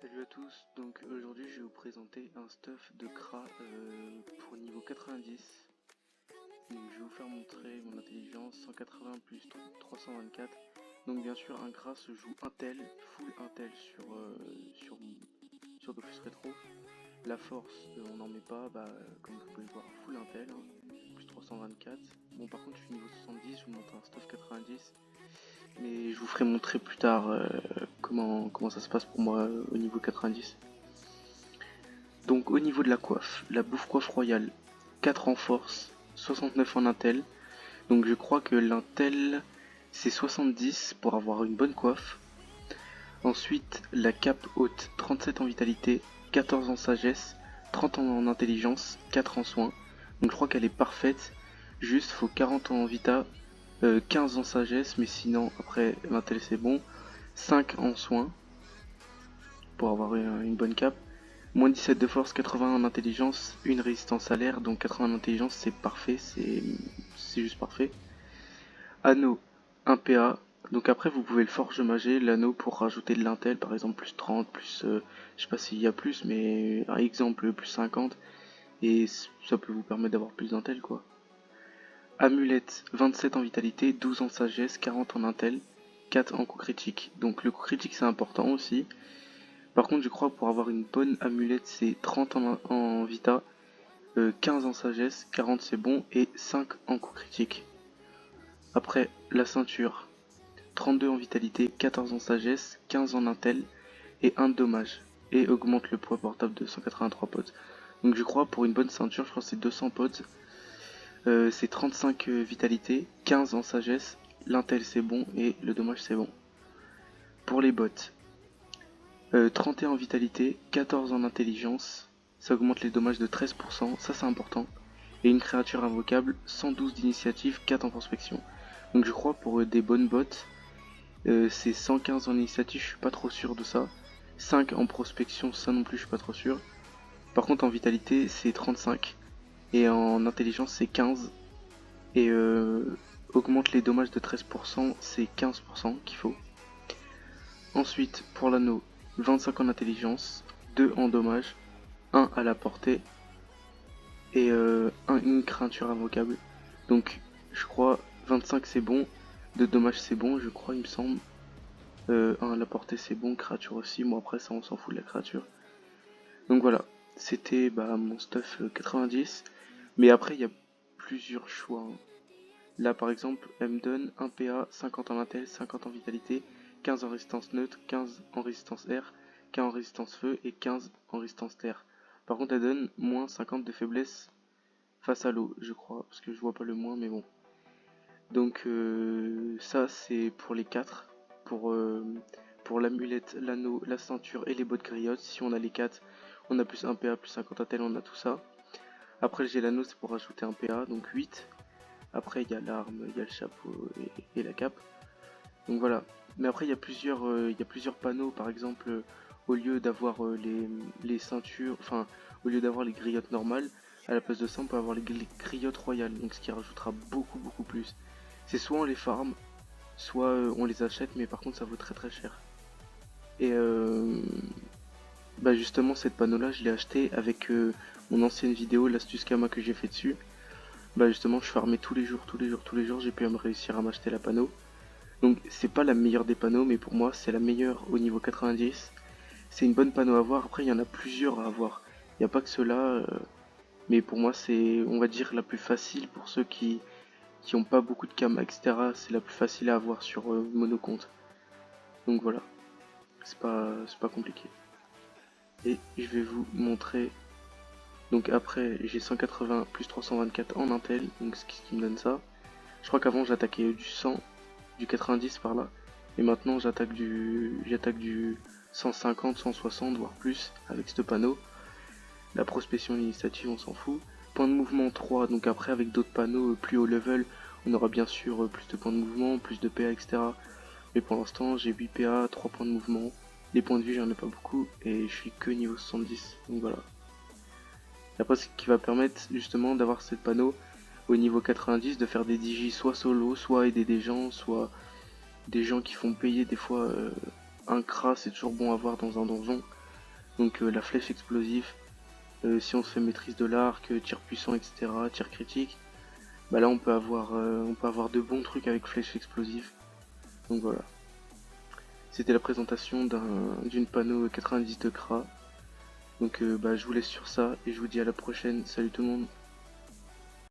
Salut à tous, donc aujourd'hui je vais vous présenter un stuff de Kra pour niveau 90. Donc je vais vous faire montrer mon intelligence 180 plus 324. Donc bien sûr un Kra se joue Intel, full Intel sur Dofus Rétro. La force on n'en met pas, comme vous pouvez le voir full Intel, hein, plus 324. Bon par contre je suis niveau 70, je vous montre un stuff 90. Mais je vous ferai montrer plus tard comment ça se passe pour moi au niveau 90. Donc au niveau de la coiffe, la bouffe coiffe royale, 4 en force, 69 en intel. Donc je crois que l'intel c'est 70 pour avoir une bonne coiffe. Ensuite la cape haute, 37 en vitalité, 14 en sagesse, 30 en intelligence, 4 en soins. Donc je crois qu'elle est parfaite. Juste faut 40 en vita, 15 en sagesse, mais sinon après l'intel c'est bon. 5 en soins pour avoir une bonne cape. Moins 17 de force, 80 en intelligence, une résistance à l'air, donc 80 en intelligence, c'est parfait, c'est juste parfait. Anneau, 1 PA, donc après vous pouvez le forge mager, l'anneau pour rajouter de l'intel, par exemple plus 30, plus, je sais pas s'il y a plus, mais par exemple plus 50, et ça peut vous permettre d'avoir plus d'intel quoi. Amulette, 27 en vitalité, 12 en sagesse, 40 en intel, 4 en coup critique, donc le coup critique c'est important aussi. Par contre, je crois pour avoir une bonne amulette, c'est 30 en vita, 15 en sagesse, 40 c'est bon, et 5 en coup critique. Après, la ceinture, 32 en vitalité, 14 en sagesse, 15 en intel, et 1 de dommage. Et augmente le poids portable de 183 pods. Donc je crois pour une bonne ceinture, je crois que c'est 200 pods. C'est 35 vitalité, 15 en sagesse, l'intel c'est bon, et le dommage c'est bon. Pour les bottes, 31 en vitalité, 14 en intelligence, ça augmente les dommages de 13%, ça c'est important. Et une créature invocable, 112 d'initiative, 4 en prospection. Donc je crois pour des bonnes bottes, c'est 115 en initiative, je suis pas trop sûr de ça. 5 en prospection, ça non plus je suis pas trop sûr. Par contre en vitalité c'est 35. Et en intelligence c'est 15. Et augmente les dommages de 13%, c'est 15% qu'il faut. Ensuite pour l'anneau, 25 en intelligence, 2 en dommage, 1 à la portée et une créature invocable. Donc je crois 25 c'est bon, de dommage c'est bon, je crois il me semble. 1 à la portée c'est bon, créature aussi, moi après ça on s'en fout de la créature. Donc voilà, c'était mon stuff 90. Mais après il y a plusieurs choix. Hein. Là par exemple, elle me donne 1 PA, 50 en intel, 50 en vitalité, 15 en résistance neutre, 15 en résistance air, 15 en résistance feu et 15 en résistance terre. Par contre elle donne moins 50 de faiblesse face à l'eau, je crois, parce que je vois pas le moins, mais bon. Donc ça c'est pour les 4, pour l'amulette, l'anneau, la ceinture et les bottes griottes. Si on a les 4, on a plus 1 PA, plus 50 intel, on a tout ça. Après j'ai l'anneau, c'est pour rajouter 1 PA, donc 8. Après il y a l'arme, il y a le chapeau et la cape. Donc voilà. Mais après il y a plusieurs panneaux, par exemple, au lieu d'avoir les ceintures, enfin au lieu d'avoir les griottes normales, à la place de ça on peut avoir les griottes royales, donc ce qui rajoutera beaucoup plus. C'est soit on les farm, soit on les achète, mais par contre ça vaut très cher. Et justement cette panneau là je l'ai acheté avec mon ancienne vidéo, l'astuce Kama que j'ai fait dessus. Justement je farmais tous les jours, j'ai pu me réussir à m'acheter la panneau. Donc c'est pas la meilleure des panneaux, mais pour moi c'est la meilleure au niveau 90. C'est une bonne panneau à avoir, après il y en a plusieurs à avoir. Il n'y a pas que ceux-là, mais pour moi c'est, on va dire, la plus facile pour ceux qui ont pas beaucoup de Kama, etc. C'est la plus facile à avoir sur monocompte. Donc voilà, c'est pas compliqué. Et je vais vous montrer. Donc après j'ai 180 plus 324 en intel, donc ce qui me donne ça. Je crois qu'avant j'attaquais du 100, du 90 par là, et maintenant j'attaque du 150, 160 voire plus avec ce panneau. La prospection initiative on s'en fout. Point de mouvement 3, donc après avec d'autres panneaux plus haut level, on aura bien sûr plus de points de mouvement, plus de PA, etc. Mais pour l'instant j'ai 8 PA, 3 points de mouvement. Les points de vue j'en ai pas beaucoup et je suis que niveau 70, donc voilà. Et après ce qui va permettre justement d'avoir ce panneau au niveau 90, de faire des digis soit solo, soit aider des gens, soit des gens qui font payer des fois un cras, c'est toujours bon à voir dans un donjon. Donc la flèche explosive, si on se fait maîtrise de l'arc, tir puissant, etc., tir critique, bah là on peut avoir de bons trucs avec flèche explosive. Donc voilà. C'était la présentation d'une panneau 90 de Kra. Donc bah, je vous laisse sur ça et je vous dis à la prochaine. Salut tout le monde.